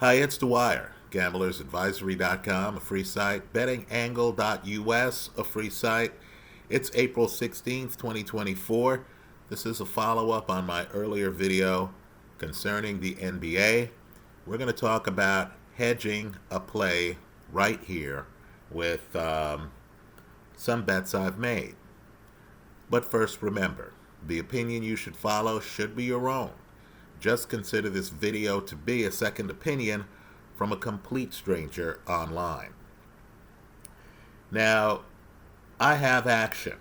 Hi, it's Dwyer, gamblersadvisory.com, a free site, bettingangle.us, a free site. It's April 16th, 2024. This is a follow-up on my earlier video concerning the NBA. We're going to talk about hedging a play right here with some bets I've made. But first, remember, the opinion you should follow should be your own. Just consider this video to be a second opinion from a complete stranger online. Now, I have action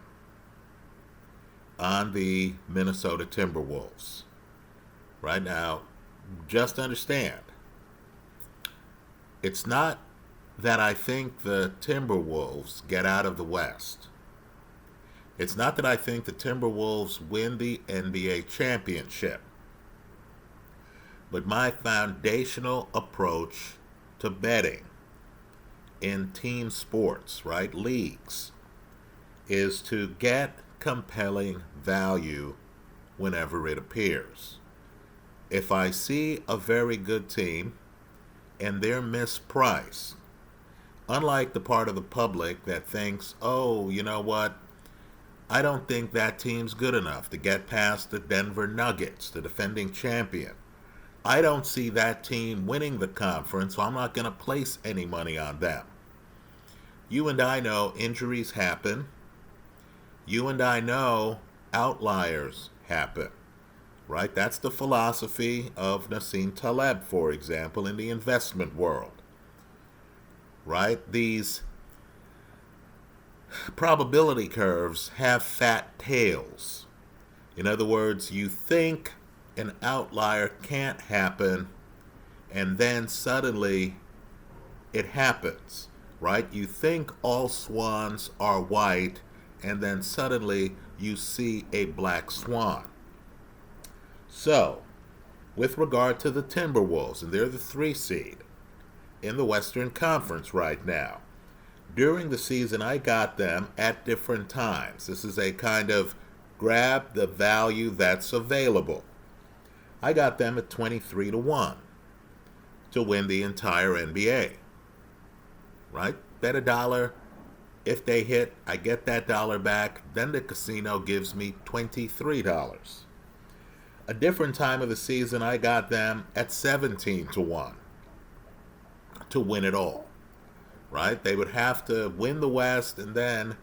on the Minnesota Timberwolves. Right now, just understand, it's not that I think the Timberwolves get out of the West. It's not that I think the Timberwolves win the NBA championship. But my foundational approach to betting in team sports, right, leagues, is to get compelling value whenever it appears. If I see a very good team and they're mispriced, unlike the part of the public that thinks, oh, you know what, I don't think that team's good enough to get past the Denver Nuggets, the defending champion. I don't see that team winning the conference, so I'm not going to place any money on them. You and I know injuries happen. You and I know outliers happen, right? That's the philosophy of Nassim Taleb, for example, in the investment world, right? These probability curves have fat tails. In other words, you think an outlier can't happen, and then suddenly it happens, right? You think all swans are white, and then suddenly you see a black swan. So, with regard to the Timberwolves, and they're the 3 seed in the Western Conference right now, during the season I got them at different times. This is a kind of grab the value that's available. I got them at 23-1 to win the entire NBA, right? Bet $1. If they hit, I get that dollar back. Then the casino gives me $23. A different time of the season, I got them at 17-1 to win it all, right? They would have to win the West and then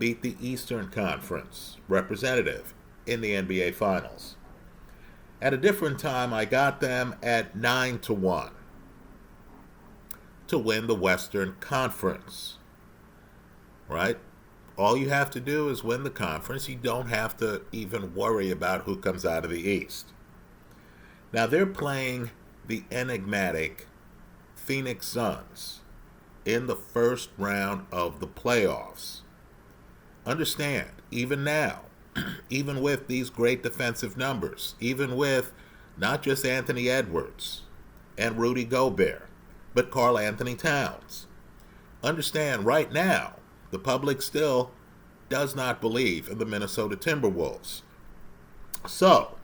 beat the Eastern Conference representative in the NBA Finals. At a different time, I got them at 9-1 to win the Western Conference, right? All you have to do is win the conference. You don't have to even worry about who comes out of the East. Now, they're playing the enigmatic Phoenix Suns in the first round of the playoffs. Understand, even now, even with these great defensive numbers, even with not just Anthony Edwards and Rudy Gobert, but Karl Anthony Towns. Understand, right now, the public still does not believe in the Minnesota Timberwolves. So,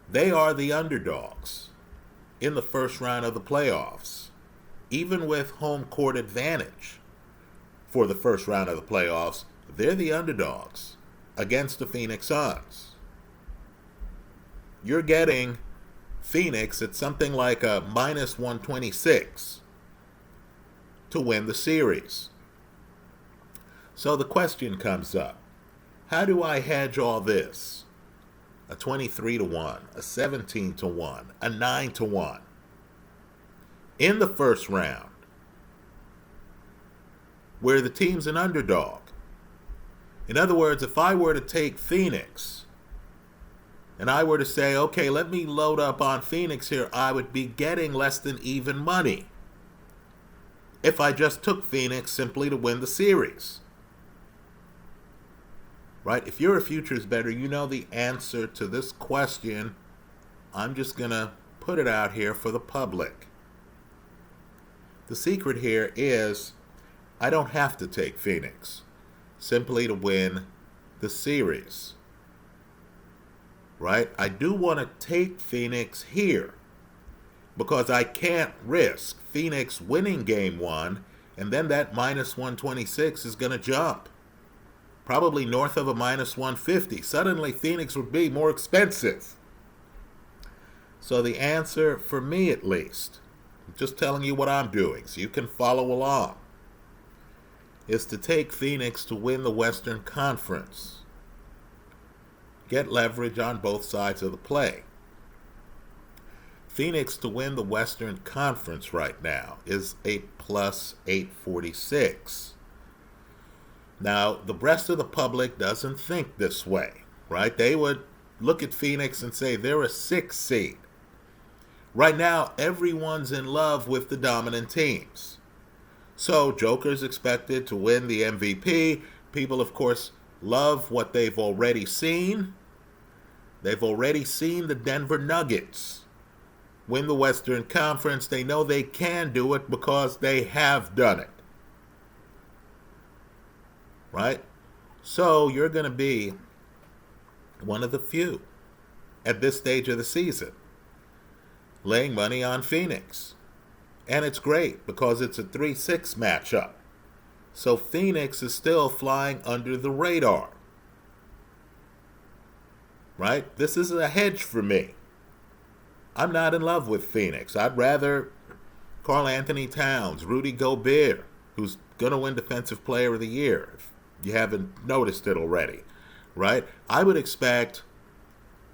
they are the underdogs in the first round of the playoffs, even with home court advantage for the first round of the playoffs. They're the underdogs against the Phoenix Suns. You're getting Phoenix at something like a minus 126 to win the series. So the question comes up, how do I hedge all this? A 23-1, a 17-1, a 9-1 in the first round, where the team's an underdog. In other words, if I were to take Phoenix and I were to say, okay, let me load up on Phoenix here, I would be getting less than even money if I just took Phoenix simply to win the series. Right? If you're a futures bettor, you know the answer to this question. I'm just going to put it out here for the public. The secret here is I don't have to take Phoenix simply to win the series. right? I do want to take Phoenix here. because I can't risk Phoenix winning game one, and then that minus 126 is going to jump. Probably north of a minus 150. Suddenly, Phoenix would be more expensive. So the answer, for me at least, I'm just telling you what I'm doing so you can follow along, is to take Phoenix to win the Western Conference. Get leverage on both sides of the play. Phoenix to win the Western Conference right now is a plus 846. Now, the rest of the public doesn't think this way, right? They would look at Phoenix and say they're a 6 seed. Right now, everyone's in love with the dominant teams. So, Joker's expected to win the MVP. People, of course, love what they've already seen. They've already seen the Denver Nuggets win the Western Conference. They know they can do it because they have done it. Right? So you're going to be one of the few at this stage of the season laying money on Phoenix. And it's great because it's a 3-6 matchup. So Phoenix is still flying under the radar. Right? This is a hedge for me. I'm not in love with Phoenix. I'd rather Karl Anthony Towns, Rudy Gobert, who's going to win Defensive Player of the Year, if you haven't noticed it already, right? I would expect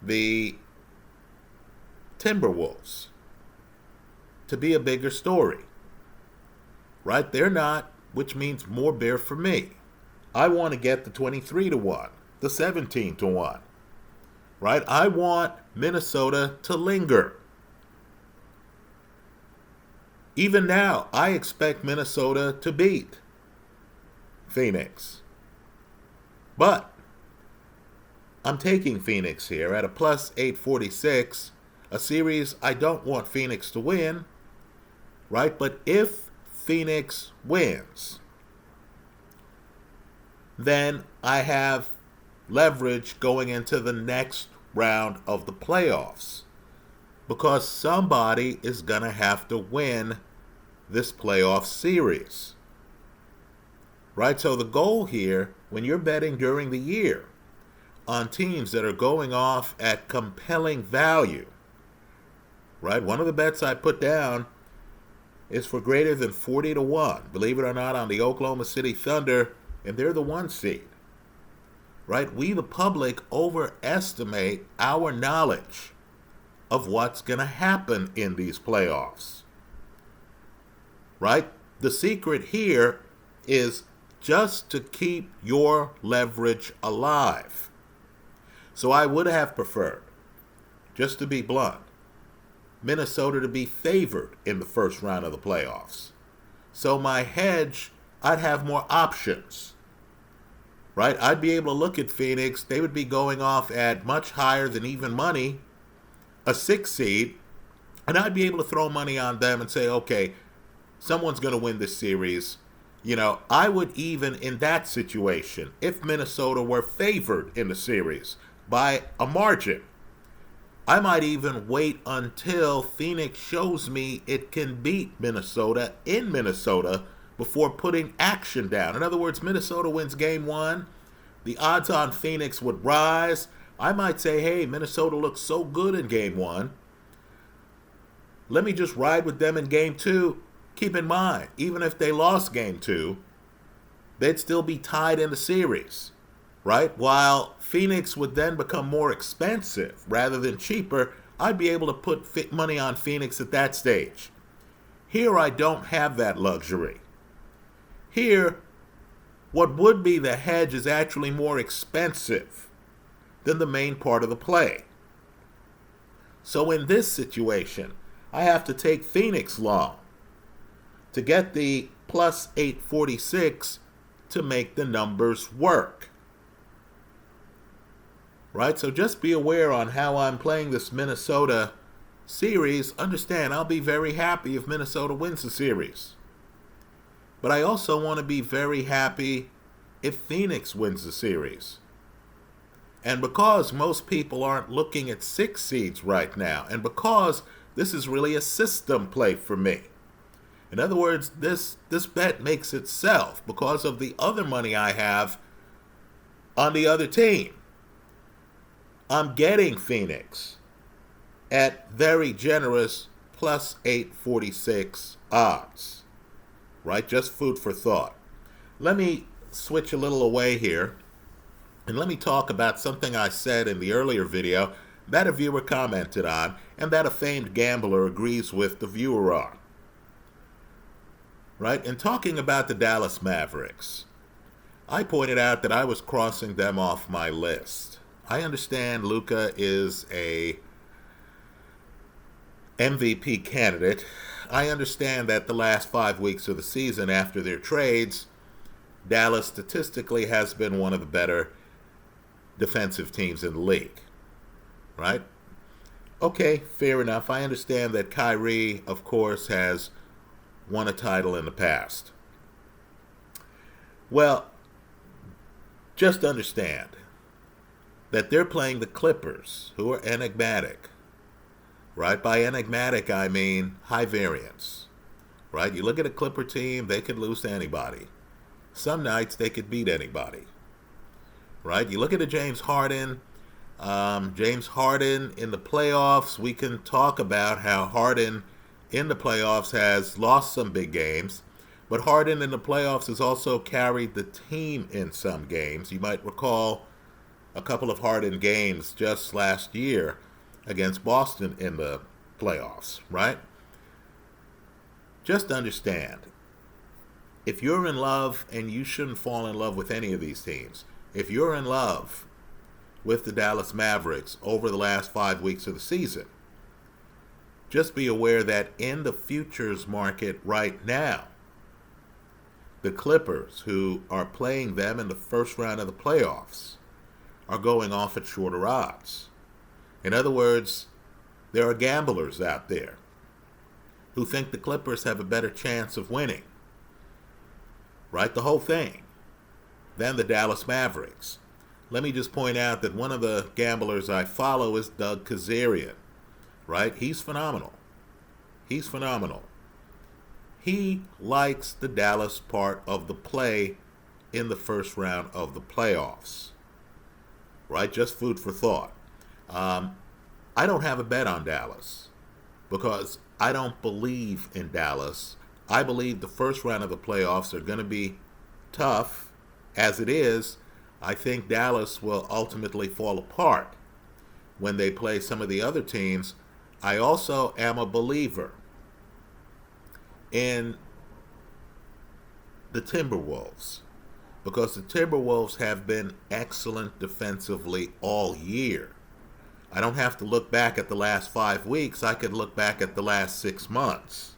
the Timberwolves to be a bigger story, right? They're not, which means more bear for me. I want to get the 23-1, the 17-1. Right? I want Minnesota to linger. Even now, I expect Minnesota to beat Phoenix. But I'm taking Phoenix here at a plus 846, a series I don't want Phoenix to win, right? But if Phoenix wins, then I have leverage going into the next round of the playoffs, because somebody is going to have to win this playoff series. Right? So the goal here, when you're betting during the year on teams that are going off at compelling value, right? One of the bets I put down is for greater than 40-1, believe it or not, on the Oklahoma City Thunder, and they're the 1 seed. Right? We, the public, overestimate our knowledge of what's going to happen in these playoffs. Right? The secret here is just to keep your leverage alive. So I would have preferred, just to be blunt, Minnesota to be favored in the first round of the playoffs. So my hedge, I'd have more options. Right? I'd be able to look at Phoenix. They would be going off at much higher than even money, a 6 seed, and I'd be able to throw money on them and say, okay, someone's going to win this series. You know, I would even, in that situation, if Minnesota were favored in the series by a margin, I might even wait until Phoenix shows me it can beat Minnesota in Minnesota before putting action down. In other words, Minnesota wins game one, the odds on Phoenix would rise. I might say, hey, Minnesota looks so good in game one, let me just ride with them in game two. Keep in mind, even if they lost game two, they'd still be tied in the series, right? While Phoenix would then become more expensive rather than cheaper, I'd be able to put money on Phoenix at that stage. Here, I don't have that luxury. Here, what would be the hedge is actually more expensive than the main part of the play. So in this situation, I have to take Phoenix long to get the plus 846 to make the numbers work. Right? So just be aware on how I'm playing this Minnesota series. Understand, I'll be very happy if Minnesota wins the series. But I also want to be very happy if Phoenix wins the series. And because most people aren't looking at 6 seeds right now, and because This is really a system play for me. In other words, this bet makes itself because of the other money I have on the other team. I'm getting Phoenix at very generous plus 846 odds. Right? Just food for thought. Let me switch a little away here and let me talk about something I said in the earlier video that a viewer commented on and that a famed gambler agrees with the viewer on. Right? In talking about the Dallas Mavericks, I pointed out that I was crossing them off my list. I understand Luka is a MVP candidate. I understand that the last 5 weeks of the season after their trades, Dallas statistically has been one of the better defensive teams in the league. Right? Okay, fair enough. I understand that Kyrie, of course, has won a title in the past. Well, just understand that they're playing the Clippers, who are enigmatic. Right? By enigmatic, I mean high variance. Right? You look at a Clipper team, they could lose to anybody. Some nights, they could beat anybody. Right? You look at a James Harden. James Harden in the playoffs, we can talk about how Harden in the playoffs has lost some big games. But Harden in the playoffs has also carried the team in some games. You might recall a couple of Harden games just last year against Boston in the playoffs, right? Just understand, if you're in love, and you shouldn't fall in love with any of these teams, if you're in love with the Dallas Mavericks over the last 5 weeks of the season, just be aware that in the futures market right now, the Clippers, who are playing them in the first round of the playoffs, are going off at shorter odds. In other words, there are gamblers out there who think the Clippers have a better chance of winning, right, the whole thing, than the Dallas Mavericks. Let me just point out that one of the gamblers I follow is Doug Kazarian, right? He's phenomenal. He's phenomenal. He likes the Dallas part of the play in the first round of the playoffs, right? Just food for thought. I don't have a bet on Dallas because I don't believe in Dallas. I believe the first round of the playoffs are going to be tough. As it is, I think Dallas will ultimately fall apart when they play some of the other teams. I also am a believer in the Timberwolves because the Timberwolves have been excellent defensively all year. I don't have to look back at the last 5 weeks. I could look back at the last 6 months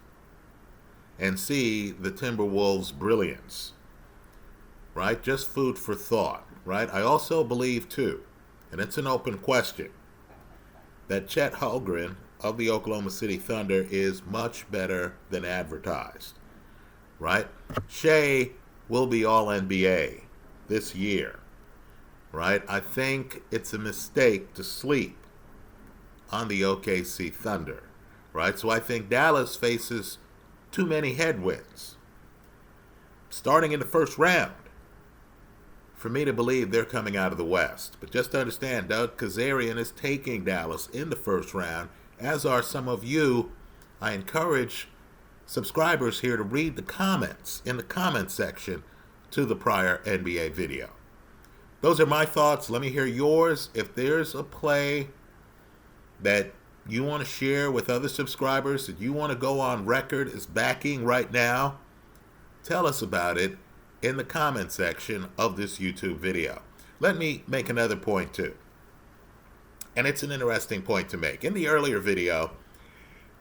and see the Timberwolves' brilliance, right? Just food for thought, right? I also believe, too, and it's an open question, that Chet Holmgren of the Oklahoma City Thunder is much better than advertised, right? Shea will be All-NBA this year, right? I think it's a mistake to sleep on the OKC Thunder, right? So I think Dallas faces too many headwinds starting in the first round for me to believe they're coming out of the West. But just to understand, Doug Kazarian is taking Dallas in the first round, as are some of you. I encourage subscribers here to read the comments in the comment section to the prior NBA video. Those are my thoughts. Let me hear yours. If there's a play that you want to share with other subscribers, that you want to go on record as backing right now, tell us about it in the comment section of this YouTube video. Let me make another point too, and it's an interesting point to make. In the earlier video,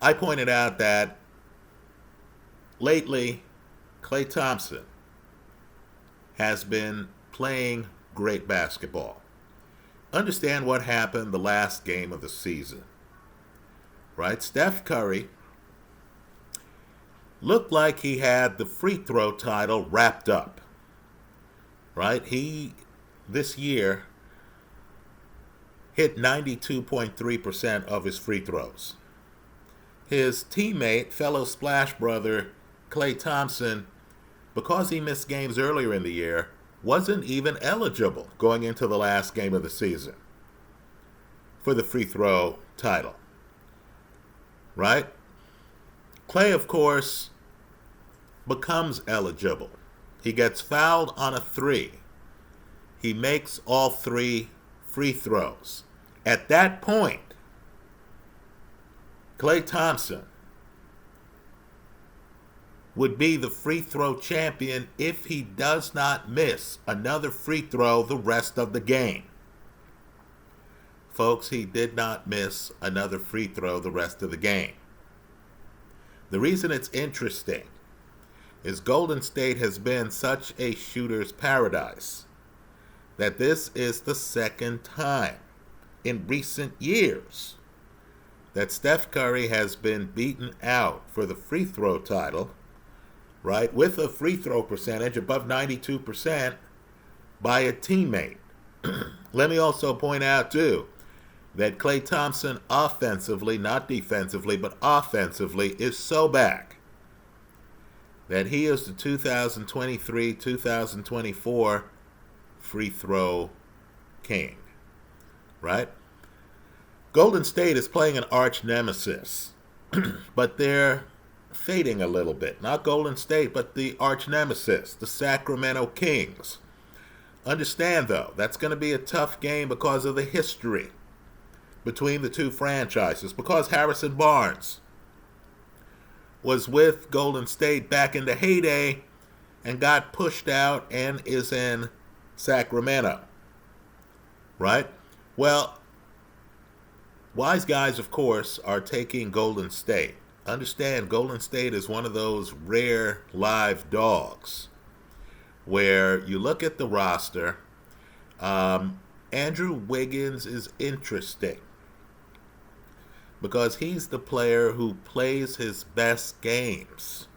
I pointed out that lately Klay Thompson has been playing great basketball. Understand what happened the last game of the season, right? Steph Curry looked like he had the free throw title wrapped up, right? He, this year, hit 92.3% of his free throws. his teammate, fellow Splash brother, Klay Thompson, because he missed games earlier in the year, wasn't even eligible going into the last game of the season for the free throw title. Right? Klay, of course, becomes eligible. He gets fouled on a three. He makes all three free throws. At that point, Klay Thompson would be the free throw champion if he does not miss another free throw the rest of the game. Folks, he did not miss another free throw the rest of the game. The reason it's interesting is Golden State has been such a shooter's paradise that this is the second time in recent years that Steph Curry has been beaten out for the free throw title, right, with a free throw percentage above 92% by a teammate. Let me also point out, too, that Klay Thompson offensively, not defensively, but offensively, is so back that he is the 2023-2024 free throw king, right? Golden State is playing an arch nemesis, but they're fading a little bit. Not Golden State, but the arch nemesis, the Sacramento Kings. Understand, though, that's going to be a tough game because of the history between the two franchises, because Harrison Barnes was with Golden State back in the heyday and got pushed out and is in Sacramento, right? Well, wise guys, of course, are taking Golden State. Understand, Golden State is one of those rare live dogs where you look at the roster. Andrew Wiggins is interesting because he's the player who plays his best games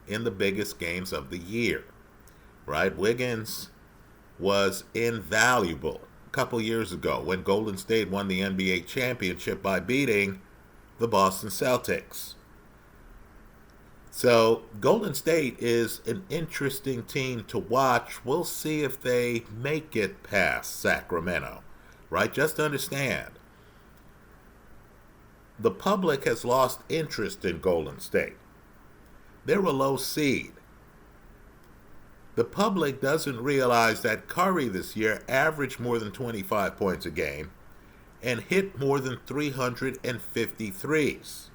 in the biggest games of the year, right? Wiggins was invaluable a couple years ago when Golden State won the NBA championship by beating the Boston Celtics. So Golden State is an interesting team to watch. We'll see if they make it past Sacramento, right? Just understand, the public has lost interest in Golden State. They're a low seed. The public doesn't realize that Curry this year averaged more than 25 points a game and hit more than 350 threes.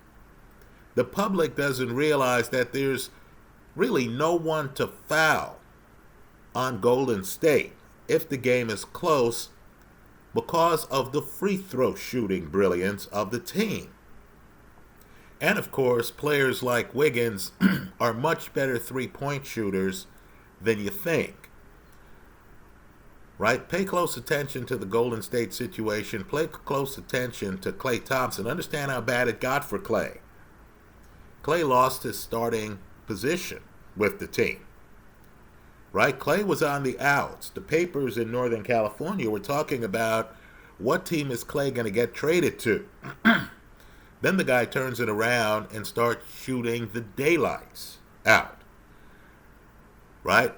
The public doesn't realize that there's really no one to foul on Golden State if the game is close because of the free throw shooting brilliance of the team. And of course, players like Wiggins are much better three-point shooters than you think. Right? Pay close attention to the Golden State situation. Pay close attention to Klay Thompson. Understand how bad it got for Klay. Klay lost his starting position with the team. Right? Klay was on the outs. The papers in Northern California were talking about what team is Klay going to get traded to. Then the guy turns it around and starts shooting the daylights out. Right?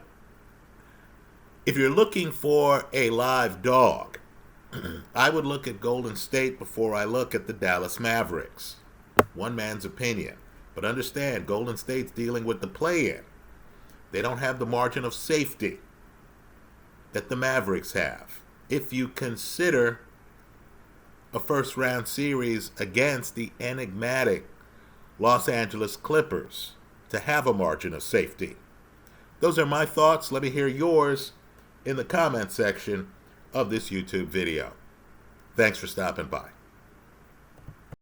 If you're looking for a live dog, I would look at Golden State before I look at the Dallas Mavericks. One man's opinion. But understand, Golden State's dealing with the play-in. They don't have the margin of safety that the Mavericks have. If you consider a first-round series against the enigmatic Los Angeles Clippers to have a margin of safety. Those are my thoughts. Let me hear yours in the comment section of this YouTube video. Thanks for stopping by.